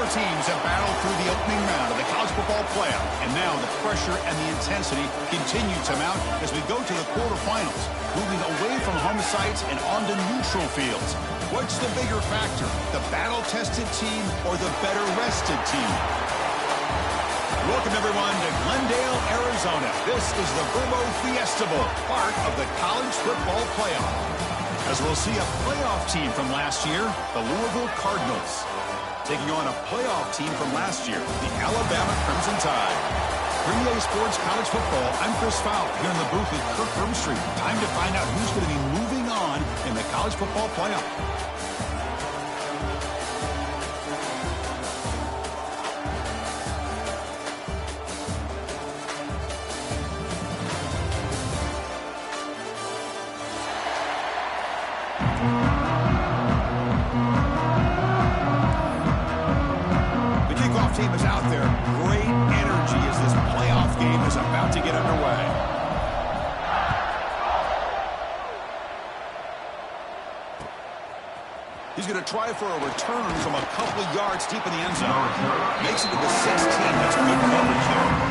Four teams have battled through the opening round of the college football playoff, and now the pressure and the intensity continue to mount as we go to the quarterfinals, moving away from home sites and onto neutral fields. What's the bigger factor, the battle-tested team or the better-rested team? Welcome, everyone, to Glendale, Arizona. This is the Bama Fiesta Bowl, part of the college football playoff. As we'll see a playoff team from last year, the Louisville Cardinals, taking on a playoff team from last year, the Alabama Crimson Tide. Premier Sports College Football, I'm Chris Fowler, here in the booth with Kirk Hermstreet. Time to find out who's going to be moving on in the college football playoff. Team is out there. Great energy as this playoff game is about to get underway. He's going to try for a return from a couple of yards deep in the end zone. Makes it to the 16. That's good coverage here.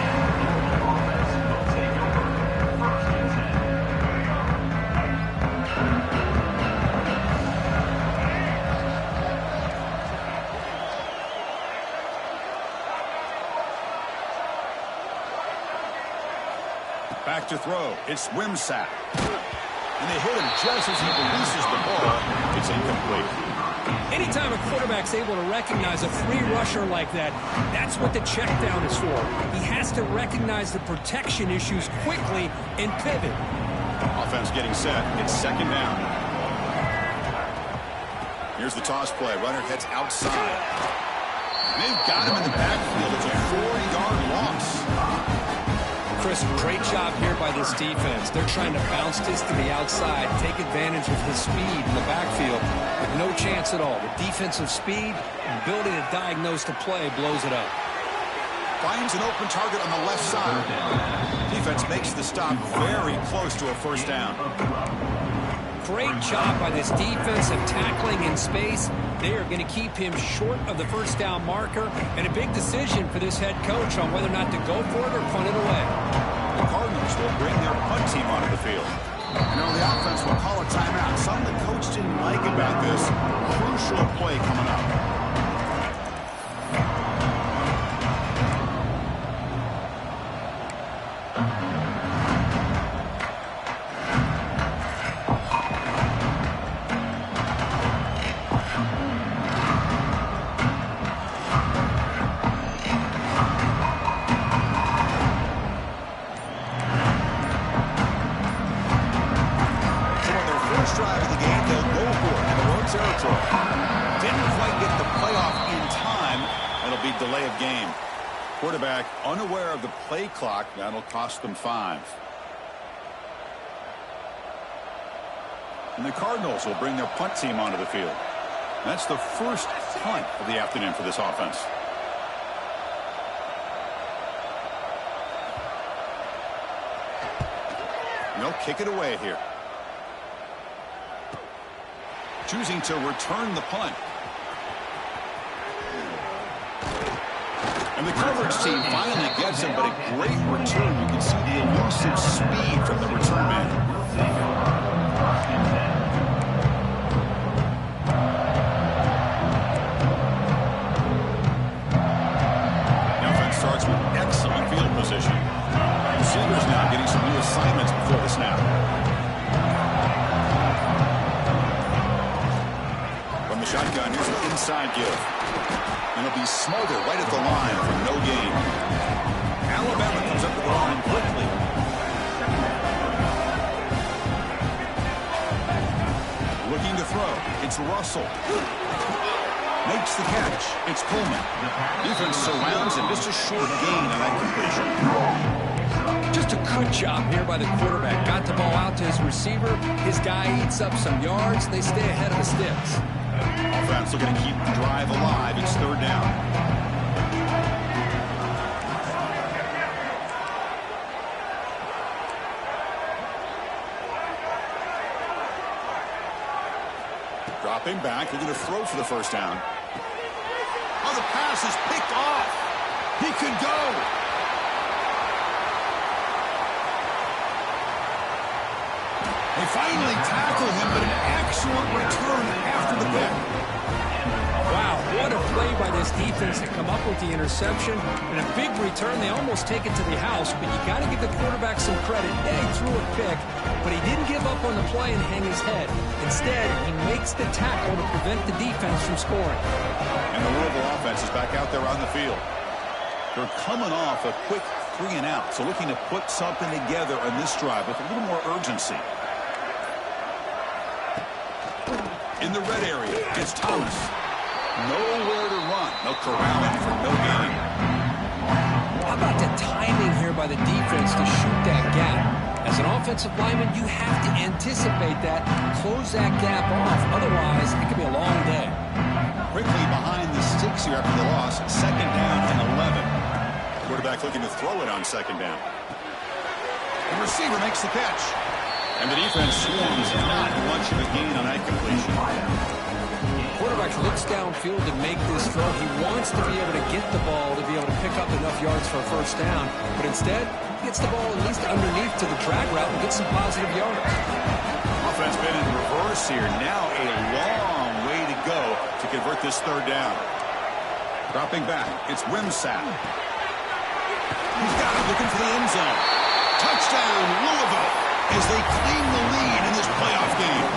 Back to throw. It's Wimsatt. And they hit him just as he releases the ball. It's incomplete. Anytime a quarterback's able to recognize a free rusher like that, that's what the check down is for. He has to recognize the protection issues quickly and pivot. Offense getting set. It's second down. Here's the toss play. Runner heads outside. And they've got him in the backfield. It's a 4-yard loss. Chris, great job here by this defense. They're trying to bounce this to the outside, take advantage of his speed in the backfield, with no chance at all. The defensive speed, ability to diagnose the play, blows it up. Finds an open target on the left side. Defense makes the stop very close to a first down. Great job by this defense of tackling in space. They are going to keep him short of the first down marker, and a big decision for this head coach on whether or not to go for it or punt it away. The Cardinals will bring their punt team onto the field. You know, the offense will call a timeout. Something the coach didn't like about this crucial play coming up. Drive of the game, they'll go for it in the road territory. Didn't quite get the playoff in time. It'll be delay of game. Quarterback unaware of the play clock. That'll cost them 5. And the Cardinals will bring their punt team onto the field. That's the first punt of the afternoon for this offense. And they'll kick it away here. Choosing to return the punt. And the coverage team finally gets him, but a great return. You can see the elusive speed from the return man. The offense starts with excellent field position. Receivers now getting some new assignments before the snap. The shotgun, here's an inside give. And it'll be smothered right at the line for no gain. Alabama comes up to the line quickly. Looking to throw. It's Russell. Makes the catch. It's Coleman. Defense surrounds him. Just a short gain on that completion. Just a good job here by the quarterback. Got the ball out to his receiver. His guy eats up some yards. They stay ahead of the sticks. Offense looking to keep the drive alive. It's third down. Dropping back. They're going to throw for the first down. Oh, the pass is He could go. They finally tackle him, but an excellent return after the pick. Wow, what a play by this defense to come up with the interception. And a big return. They almost take it to the house, but you got to give the quarterback some credit. Yeah, he threw a pick, but he didn't give up on the play and hang his head. Instead, he makes the tackle to prevent the defense from scoring. And the Louisville offense is back out there on the field. They're coming off a quick 3 and out, so looking to put something together on this drive with a little more urgency. In the red area, it's Thomas. Nowhere to run. No corralling for no gain. How about the timing here by the defense to shoot that gap? As an offensive lineman, you have to anticipate that, close that gap off. Otherwise, it could be a long day. Quickly behind the sticks here after the loss. 2nd down and 11. Quarterback looking to throw it on 2nd down. The receiver makes the catch. And the defense swarms not much of a gain on that completion. Quarterback looks downfield to make this throw. He wants to be able to get the ball to be able to pick up enough yards for a 1st down. But instead, he gets the ball at least underneath to the drag route and gets some positive yards. Offense been in reverse here. Now a long way to go to convert this 3rd down. Dropping back, it's Wimsatt. He's got it, looking for the end zone. Touchdown, Louisville, as they claim the lead in this playoff game.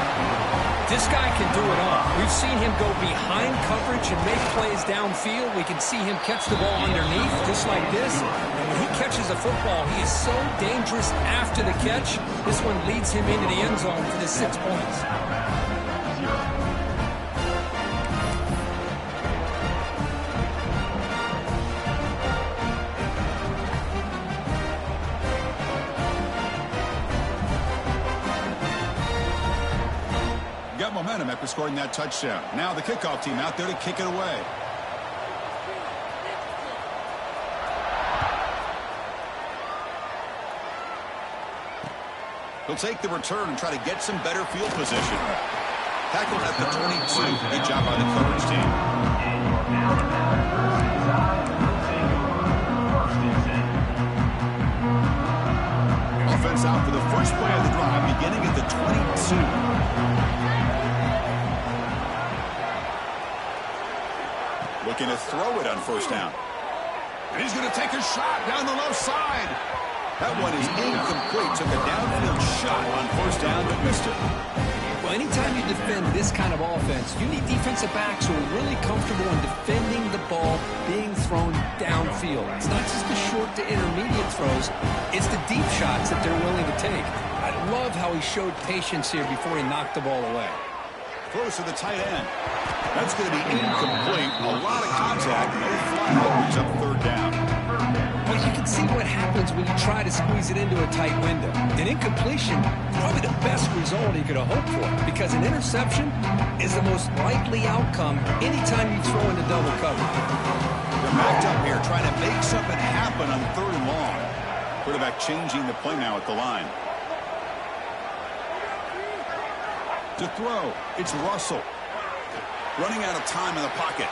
This guy can do it all. We've seen him go behind coverage and make plays downfield. We can see him catch the ball underneath, just like this. And when he catches a football, he is so dangerous after the catch. This one leads him into the end zone for the 6 points. Got momentum after scoring that touchdown. Now the kickoff team out there to kick it away. He'll take the return and try to get some better field position. Tackled at the 22. Good job by the coverage team. Offense out for the first play of the drive, beginning at the 22. Looking to throw it on 1st down. And he's going to take a shot down the left side. That one is incomplete. Took a downfield shot on 1st down, but missed it. Well, anytime you defend this kind of offense, you need defensive backs who are really comfortable in defending the ball being thrown downfield. It's not just the short to intermediate throws. It's the deep shots that they're willing to take. I love how he showed patience here before he knocked the ball away. Close to the tight end. That's going to be incomplete. A lot of contact. No flag. Brings up 3rd down. Well, you can see what happens when you try to squeeze it into a tight window. An incompletion, probably the best result he could have hoped for, because an interception is the most likely outcome anytime you throw into double coverage. They're backed up here, trying to make something happen on 3rd and long. Quarterback changing the play now at the line. To throw, it's Russell. Running out of time in the pocket.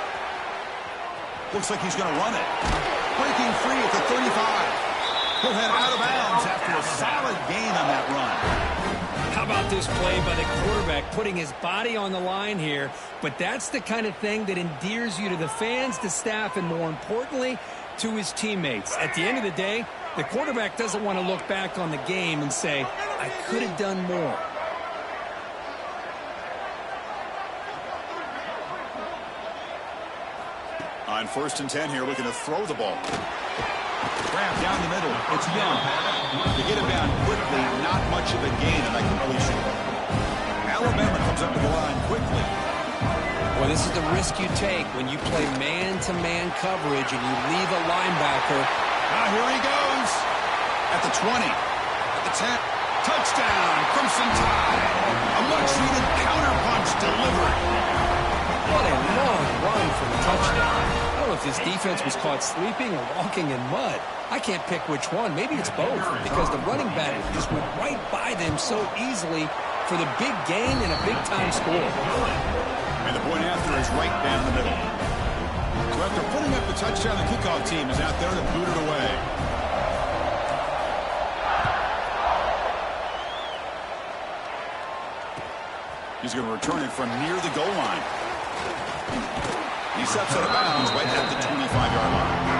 Looks like he's going to run it. Breaking free at the 35. He'll head out of bounds after a solid gain on that run. How about this play by the quarterback, putting his body on the line here? But that's the kind of thing that endears you to the fans, the staff, and more importantly, to his teammates. At the end of the day, the quarterback doesn't want to look back on the game and say, I could have done more. On 1st and 10 here, looking to throw the ball. Grab down the middle. It's Young. To get him down quickly, not much of a gain on that completion. Alabama comes up to the line quickly. Well, this is the risk you take when you play man-to-man coverage and you leave a linebacker. Here he goes. At the 20. At the 10. Touchdown, Crimson Tide. A much-needed counterpunch delivered. What a long run for the touchdown. I don't know if this defense was caught sleeping or walking in mud. I can't pick which one. Maybe it's both, because the running back just went right by them so easily for the big gain and a big-time score. And the point after is right down the middle. So after putting up the touchdown, the kickoff team is out there to boot it away. He's going to return it from near the goal line. He steps out of bounds right at the 25-yard line.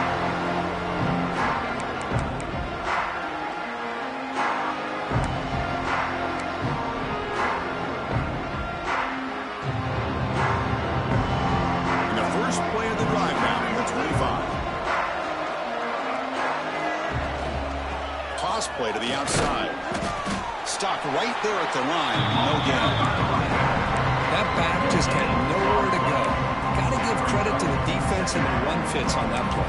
Play to the outside. Stopped right there at the line. No gain. That back just had nowhere to go. Got to give credit to the defense and the run fits on that play.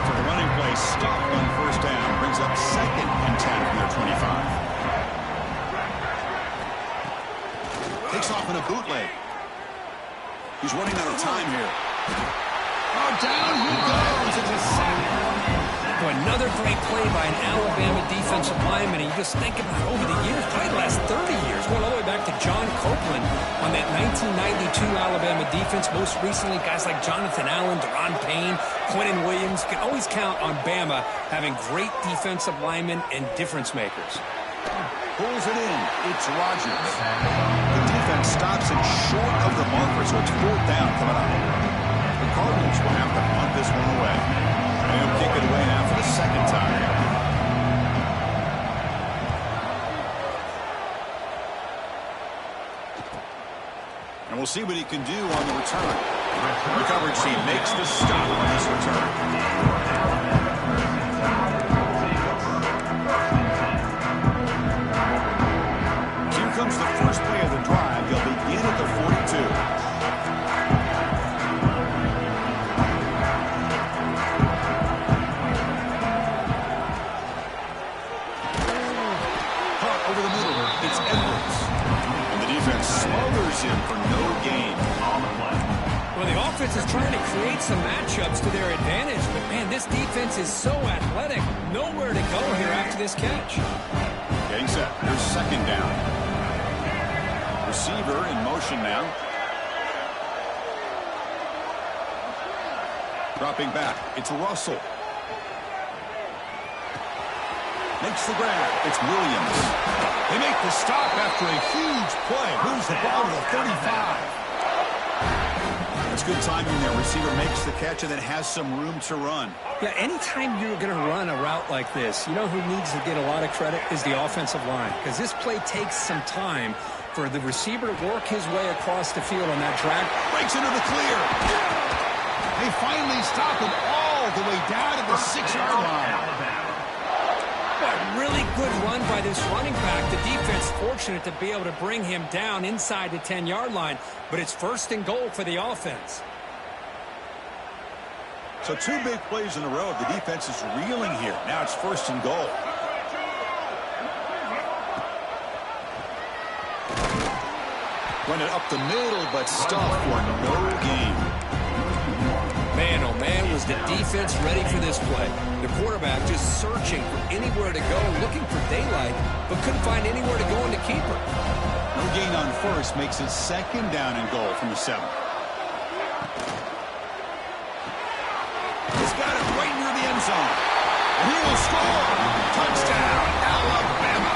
So the running play stopped on first down. Brings up 2nd and 10 from their 25. Takes off in a bootleg. He's running out of time here. Oh, down he goes. It's a sack. Another great play by an Alabama defensive lineman. And you just think about over the years, probably the last 30 years, going all the way back to John Copeland on that 1992 Alabama defense. Most recently, guys like Jonathan Allen, Deron Payne, Quentin Williams. You can always count on Bama having great defensive linemen and difference makers. Pulls it in. It's Rodgers. The defense stops it short of the marker, so it's 4th down coming up. The Cardinals will have to punt this one away. And he'll kick it away now for the 2nd time. And we'll see what he can do on the return. The coverage team makes the stop on this return. Here comes the first play of the drive. They'll begin at the 42. Him for no gain on the play. Well, the offense is trying to create some matchups to their advantage, but man, this defense is so athletic. Nowhere to go here after this catch. Getting set. Here's 2nd down. Receiver in motion now. Dropping back. It's Russell. Makes the grab. It's Williams. They make the stop after a huge play. Moves the ball to the 35. That's good timing there. Receiver makes the catch and then has some room to run. Yeah, anytime you're going to run a route like this, you know who needs to get a lot of credit is the offensive line. Because this play takes some time for the receiver to work his way across the field on that track. Breaks into the clear. They finally stop him all the way down to the 6-yard line. Really good run by this running back. The defense fortunate to be able to bring him down inside the 10-yard line, but it's 1st and goal for the offense. So 2 big plays in a row. The defense is reeling here. Now it's 1st and goal. Run it up the middle, but stuffed for no gain. Man, oh man, was the defense ready for this play. The quarterback just searching for anywhere to go, looking for daylight, but couldn't find anywhere to go in the keeper. No gain on first makes it 2nd down and goal from the 7. He's got it right near the end zone. And he will score. Touchdown, Alabama.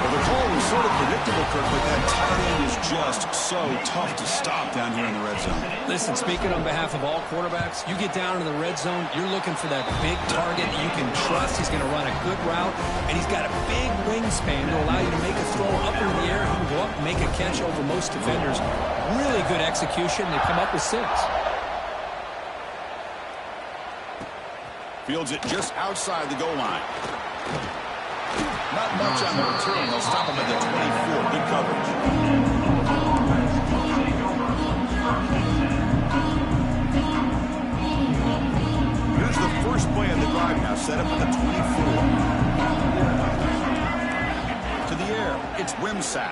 Well, the call was sort of predictable, Kirk, but that tight end is just so tough to stop down here in the red zone. Listen, speaking on behalf of all quarterbacks, you get down in the red zone, you're looking for that big target you can trust. He's going to run a good route, and he's got a big wingspan to allow you to make a throw up into the air. He can go up and make a catch over most defenders. Really good execution. They come up with 6. Fields it just outside the goal line. Not much on the return. They'll stop him at the 24. Good coverage. Here's the first play of the drive now. Set up at the 24. To the air. It's Wimsatt.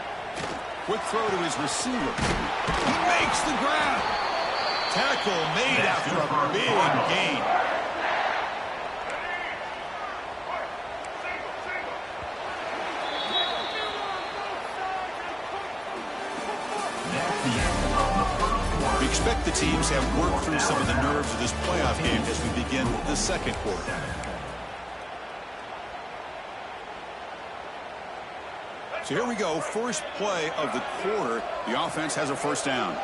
Quick throw to his receiver. He makes the grab. Tackle made after a big gain. expect the teams have worked through some of the nerves of this playoff game as we begin the second quarter. So here we go, first play of the quarter. The offense has a first down.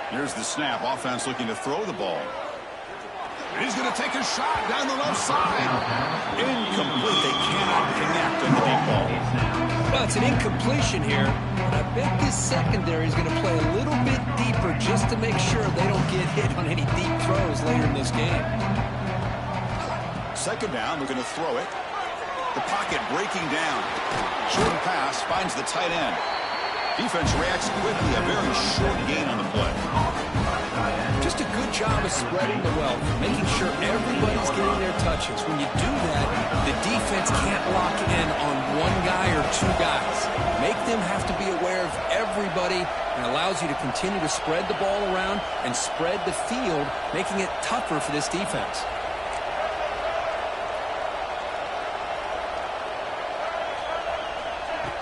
Here's the snap. Offense looking to throw the ball. He's going to take a shot down the left side. Incomplete. They cannot connect on the deep ball. Well, it's an incompletion here, but I bet this secondary is going to play a little bit deeper just to make sure they don't get hit on any deep throws later in this game. Second down, they're going to throw it. The pocket breaking down. Short pass finds the tight end. Defense reacts quickly. A very short gain on the play. Just a good job of spreading the wealth, making sure everybody's getting their touches. When you do that, the defense can't lock in on one guy or two guys. Make them have to be aware of everybody, and allows you to continue to spread the ball around and spread the field, making it tougher for this defense.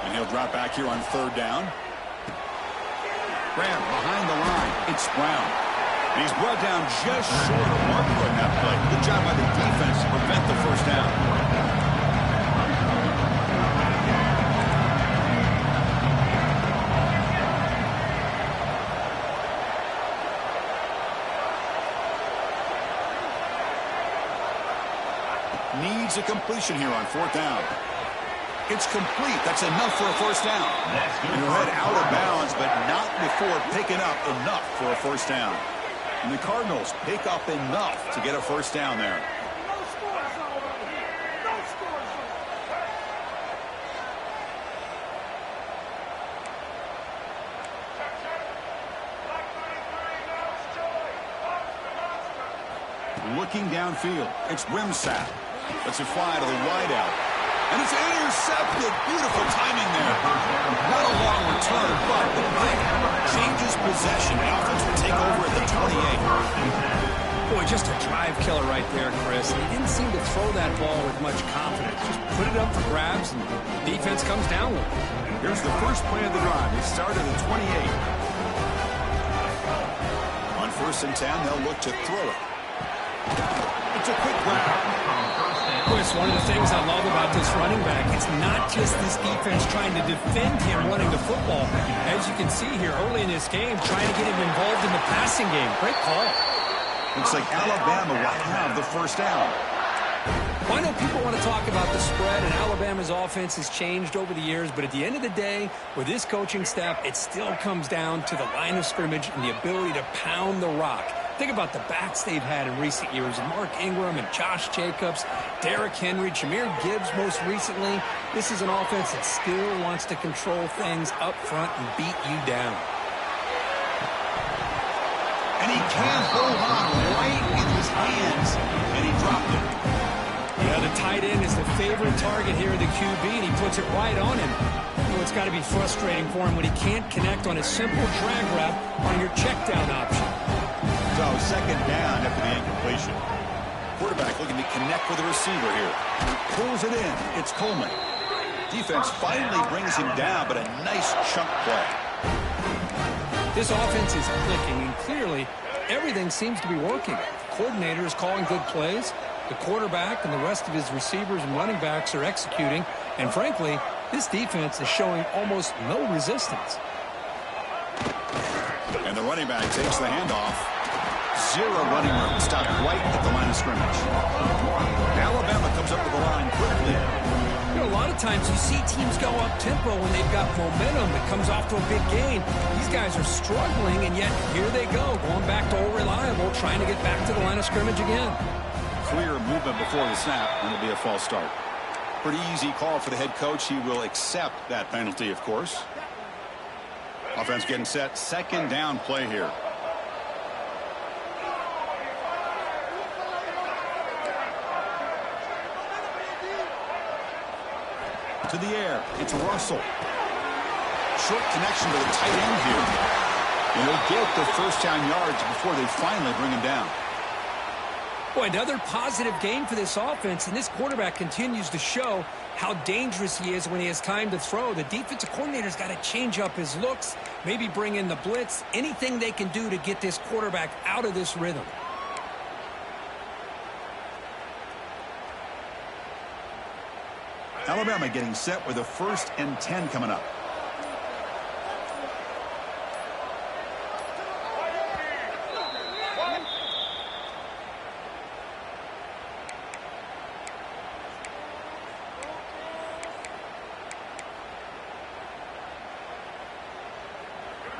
And he'll drop back here on third down. Graham behind the line. It's Brown. And he's brought down just short of Marco in that play. Good job by the defense to prevent the first down. Needs a completion here on fourth down. It's complete. That's enough for a first down. And he'll head out of bounds, but not before picking up enough for a first down. And the Cardinals pick up enough to get a first down there. Looking downfield. It's Wimsatt. Lets it fly to the wideout. And it's intercepted. Beautiful timing there. Not a long return, but the pick changes possession. The offense will take over at the 28. Boy, just a drive killer right there, Chris. He didn't seem to throw that ball with much confidence. Just put it up for grabs, and defense comes down with it. Here's the first play of the drive. They start at the 28. On first and 10, they'll look to throw it. It's a quick grab. Chris, one of the things I love about this running back, it's not just this defense trying to defend him running the football. As you can see here early in this game, trying to get him involved in the passing game. Great call. Looks like Alabama will have the first down. Well, I know people want to talk about the spread, and Alabama's offense has changed over the years, but at the end of the day, with this coaching staff, it still comes down to the line of scrimmage and the ability to pound the rock. Think about the backs they've had in recent years. Mark Ingram and Josh Jacobs, Derrick Henry, Jahmyr Gibbs most recently. This is an offense that still wants to control things up front and beat you down. And he can't hold on right in his hands, and he dropped it. Yeah, the tight end is the favorite target here of the QB, and he puts it right on him. You know, it's got to be frustrating for him when he can't connect on a simple drag route on your check down option. So second down after the incompletion. Quarterback looking to connect with the receiver here. Pulls it in. It's Coleman. Defense finally brings him down, but a nice chunk play. This offense is clicking, and clearly everything seems to be working. The coordinator is calling good plays. The quarterback and the rest of his receivers and running backs are executing. And frankly, this defense is showing almost no resistance. And the running back takes the handoff. Zero running room. Stopped right at the line of scrimmage. Alabama comes up with the line quickly. You know, a lot of times you see teams go up-tempo when they've got momentum that comes off to a big gain. These guys are struggling, and yet here they go, going back to old reliable, trying to get back to the line of scrimmage again. Clear movement before the snap, and it'll be a false start. Pretty easy call for the head coach. He will accept that penalty, of course. Offense getting set. Second down play here. To the air. It's Russell. Short connection to the tight end here. And he'll get the first down yards before they finally bring him down. Boy, another positive game for this offense, and this quarterback continues to show how dangerous he is when he has time to throw. The defensive coordinator's got to change up his looks, maybe bring in the blitz, anything they can do to get this quarterback out of this rhythm. Alabama getting set with a 1st and 10 coming up.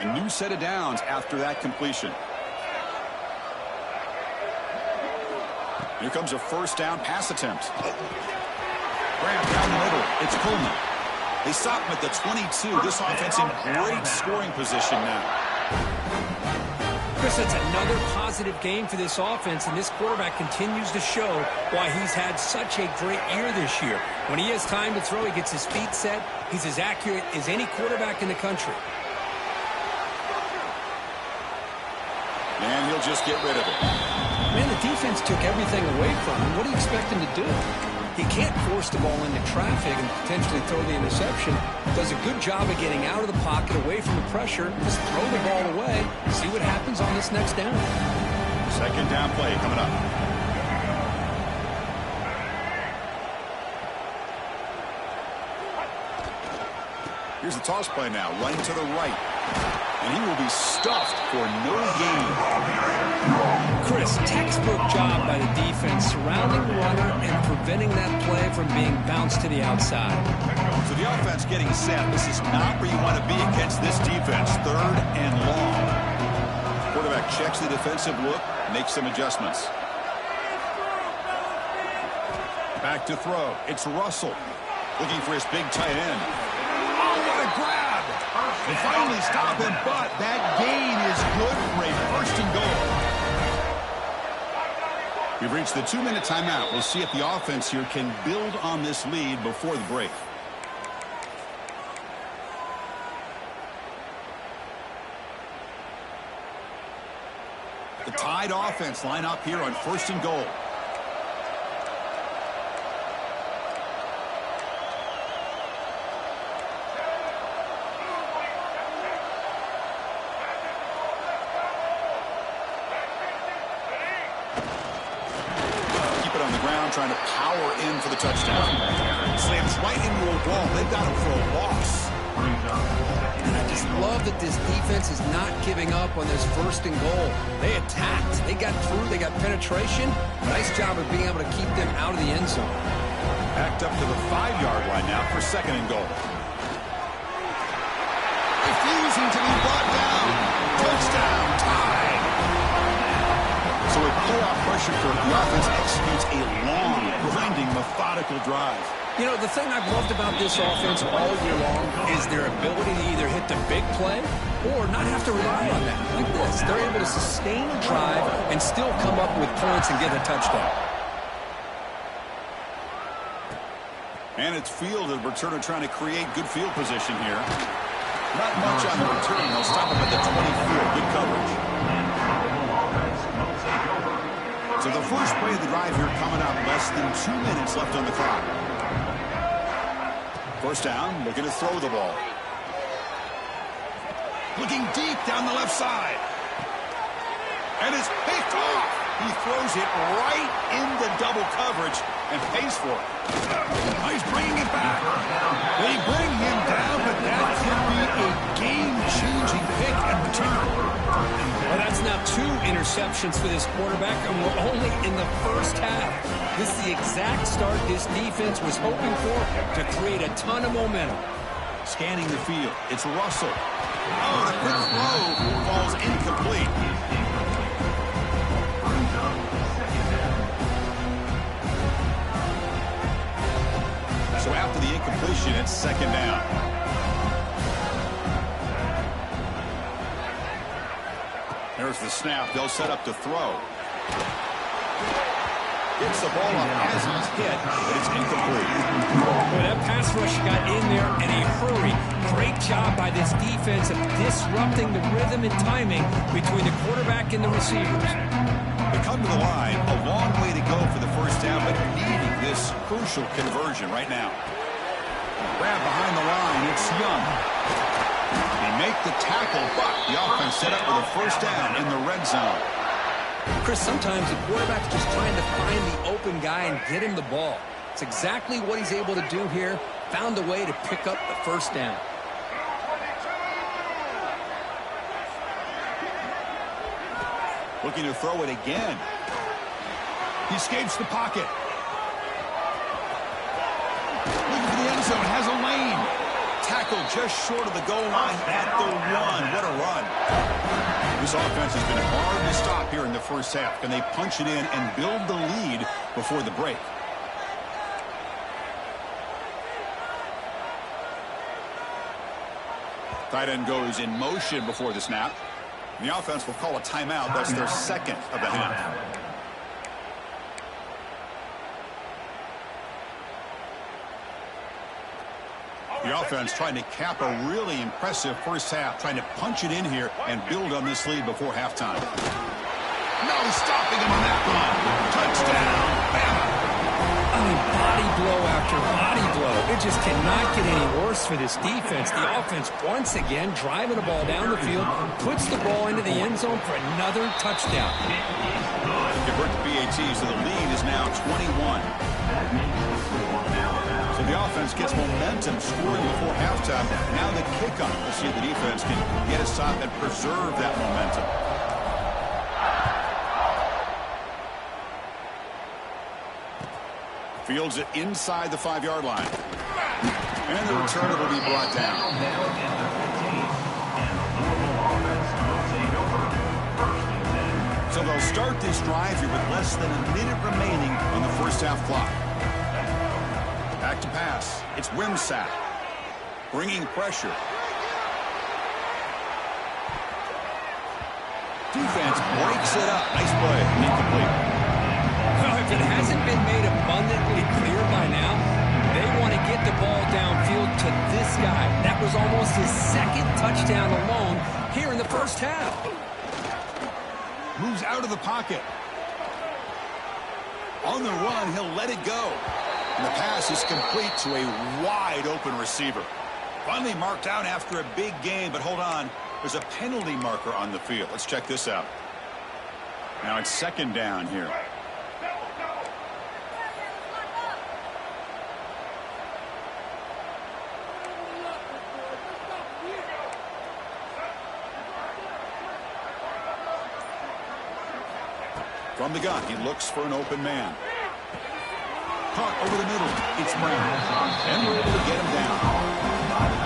A new set of downs after that completion. Here comes a 1st down pass attempt. Grab down the middle. It's Coleman. They stop him at the 22. This offense in great scoring position now. Chris, that's another positive game for this offense, and this quarterback continues to show why he's had such a great year this year. When he has time to throw, he gets his feet set. He's as accurate as any quarterback in the country. And he'll just get rid of it. Man, the defense took everything away from him. What do you expect him to do? He can't force the ball into traffic and potentially throw the interception. Does a good job of getting out of the pocket, away from the pressure. Just throw the ball away. See what happens on this next down. 2nd down play coming up. Here's the toss play now, running to the right. And he will be stuffed for no gain. Chris, textbook job by the defense, surrounding the runner and preventing that play from being bounced to the outside. So the offense getting set. This is not where you want to be against this defense. 3rd and long. Quarterback checks the defensive look, makes some adjustments. Back to throw. It's Russell looking for his big tight end. Oh, what a grab! They finally stop him, but that gain is good for a 1st and goal. We've reached the 2-minute timeout. We'll see if the offense here can build on this lead before the break. The Tide offense line up here on 1st and goal. Trying to power in for the touchdown. Slams right into a wall. They've got him for a loss. And I just love that this defense is not giving up on this 1st and goal. They attacked. They got through. They got penetration. Nice job of being able to keep them out of the end zone. Backed up to the 5-yard line now for 2nd and goal. Refusing to be brought down. Touchdown. Tied. So with playoff pressure for the offense executes a long, grinding, methodical drive. You know, the thing I've loved about this offense all year long is their ability to either hit the big play or not have to rely on that. Like this, they're able to sustain a drive and still come up with points and get a touchdown. And it's field, and returner trying to create good field position here. Not much on the return. They'll stop him at the 24. Good coverage. So the first play of the drive here coming up. Less than 2 minutes left on the clock. 1st down, looking to throw the ball. Looking deep down the left side. And it's picked off. He throws it right into double coverage and pays for it. He's bringing it back. They bring him down, but that could be a game-changing pick and return. Well, that's now 2 interceptions for this quarterback, and we're only in the 1st half. This is the exact start this defense was hoping for to create a ton of momentum. Scanning the field, it's Russell. Oh, the quick throw falls incomplete. So after the incompletion, it's 2nd down. There's the snap. They'll set up to throw. Gets the ball up as he's hit, but it's incomplete. Well, that pass rush got in there in a hurry. Great job by this defense of disrupting the rhythm and timing between the quarterback and the receivers. They come to the line, a long way to go for the first down, but needing this crucial conversion right now. Grab behind the line, it's Young. They make the tackle, but the offense set up with a first down in the red zone. Chris, sometimes the quarterback's just trying to find the open guy and get him the ball. It's exactly what he's able to do here. Found a way to pick up the first down. Looking to throw it again. He escapes the pocket. Looking for the end zone. Has a lane. Tackled just short of the goal line at the 1. What a run. This offense has been hard to stop here in the first half. Can they punch it in and build the lead before the break? Tight end goes in motion before the snap. The offense will call a timeout. That's their second of the half. The offense trying to cap a really impressive first half, trying to punch it in here and build on this lead before halftime. No stopping him on that one. Touchdown, Bama. I mean, body blow after body blow. It just cannot get any worse for this defense. The offense, once again, driving the ball down the field, puts the ball into the end zone for another touchdown. Convert to PAT, so the lead is now 21. So the offense gets momentum scoring before halftime. Now the kickoff. We'll see if the defense can get a stop and preserve that momentum. Fields it inside the 5-yard line. And the return will be brought down. So they'll start this drive here with less than a minute remaining on the first half clock. Back to pass. It's Wimsatt. Bringing pressure. Defense breaks it up. Nice play. Incomplete. Well, if it hasn't been made abundantly clear by now, they want to get the ball downfield to this guy. That was almost his second touchdown alone here in the first half. Moves out of the pocket. On the run, he'll let it go. And the pass is complete to a wide-open receiver. Finally marked out after a big gain, but hold on. There's a penalty marker on the field. Let's check this out. Now it's second down here. From the gun, he looks for an open man. Caught over the middle. It's Brown. And we're able to get him down.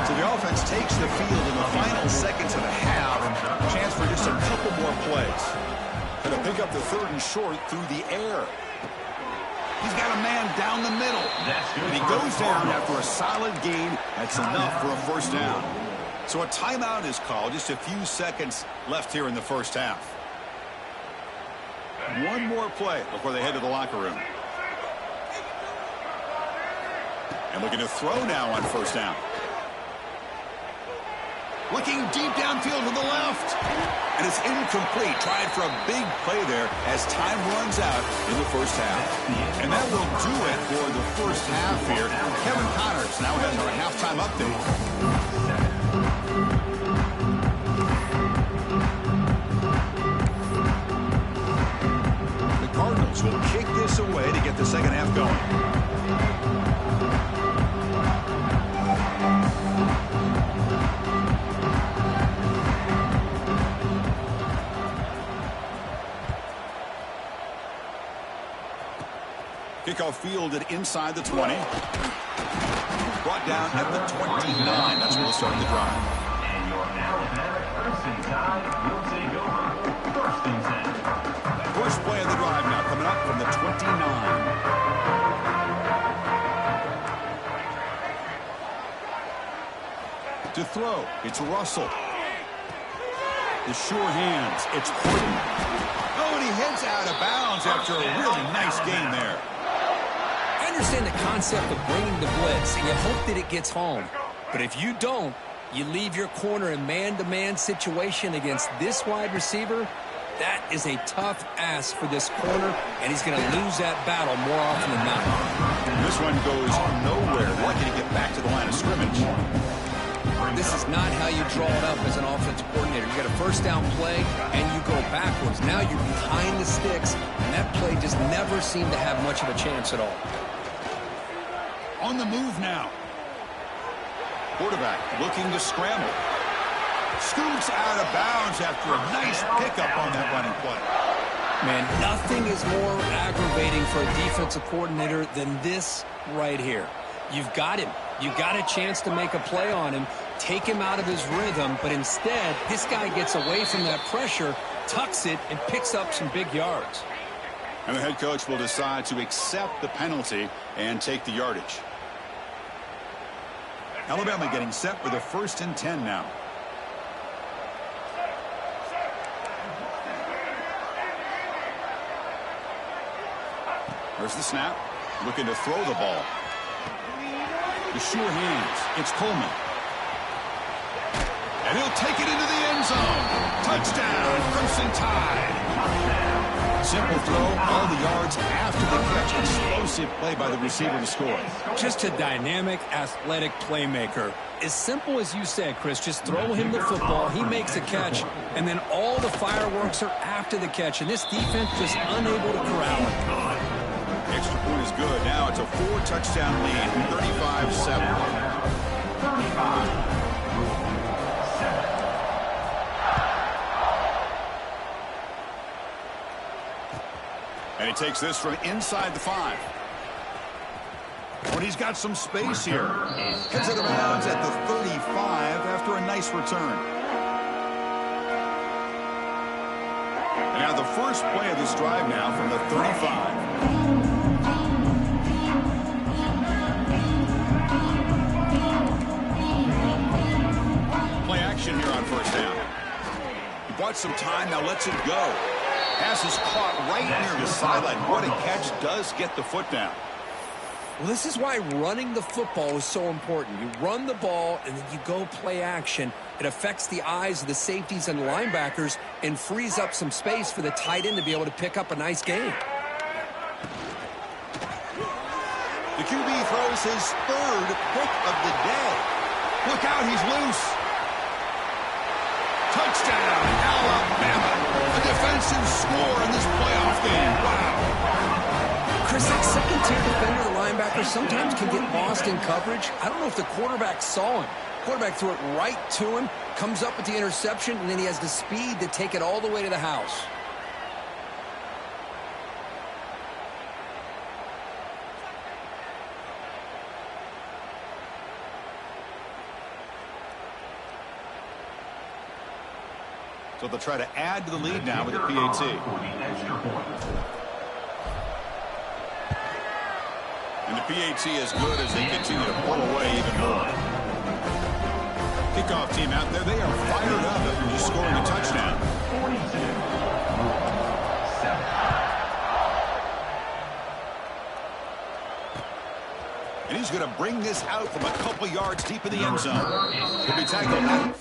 So the offense takes the field in the final seconds of the half. Chance for just a couple more plays. Going to pick up the third and short through the air. He's got a man down the middle. And he goes down after a solid gain. That's enough for a first down. So a timeout is called. Just a few seconds left here in the first half. One more play before they head to the locker room. And looking to throw now on first down. Looking deep downfield to the left. And it's incomplete. Tried for a big play there as time runs out in the first half. And that will do it for the first half here. Kevin Connors now has our halftime update. Cardinals will kick this away to get the second half going. Kickoff fielded inside the 20. Brought down at the 29. That's where we'll start the drive. And your Alabama Crimson Tide will take over first and 10. First play of the drive now coming up from the 29. To throw, it's Russell. The sure hands, it's Horton. Oh, and he heads out of bounds after a really nice game there. I understand the concept of bringing the blitz, and you hope that it gets home. But if you don't, you leave your corner in man-to-man situation against this wide receiver, That is a tough ask for this corner, and he's going to lose that battle more often than not. This one goes nowhere. Lucky to get back to the line of scrimmage. This is not how you draw it up as an offensive coordinator. You got a first down play, and you go backwards. Now you're behind the sticks, and that play just never seemed to have much of a chance at all. On the move now. Quarterback looking to scramble. Scoots out of bounds after a nice pickup on that running play. Man, nothing is more aggravating for a defensive coordinator than this right here. You've got him. You've got a chance to make a play on him, take him out of his rhythm, but instead, this guy gets away from that pressure, tucks it, and picks up some big yards. And the head coach will decide to accept the penalty and take the yardage. Alabama getting set for the 1st and 10 now. There's the snap. Looking to throw the ball. The sure hands. It's Coleman. And he'll take it into the end zone. Touchdown, Crimson Tide. Simple throw, all the yards after the catch. Explosive play by the receiver to score. Just a dynamic, athletic playmaker. As simple as you said, Chris, just throw him the football, he makes a catch, and then all the fireworks are after the catch, and this defense just unable to corral it. Extra point is good. Now it's a 4-touchdown lead, 35-7. 35-7. And he takes this from inside the 5. When he's got some space here. Heads out of bounds at the 35 after a nice return. And now the first play of this drive now from the 35. Play action here on 1st down. He bought some time, now lets it go. Pass is caught right near the sideline. What a catch, does get the foot down. Well, this is why running the football is so important. You run the ball, and then you go play action. It affects the eyes of the safeties and linebackers and frees up some space for the tight end to be able to pick up a nice game. The QB throws his 3rd pick of the day. Look out, he's loose. Touchdown, Alabama. A defensive score in this playoff game. Wow. Chris, that second-tier defender, the linebacker, sometimes can get lost in coverage. I don't know if the quarterback saw him. Quarterback threw it right to him, comes up with the interception, and then he has the speed to take it all the way to the house. So they'll try to add to the lead now with a PAT. And the PAT is good as they continue to pull away even more. Kickoff team out there, they are fired up after just scoring a touchdown. 42-7. And he's going to bring this out from a couple yards deep in the end zone. He'll be tackled at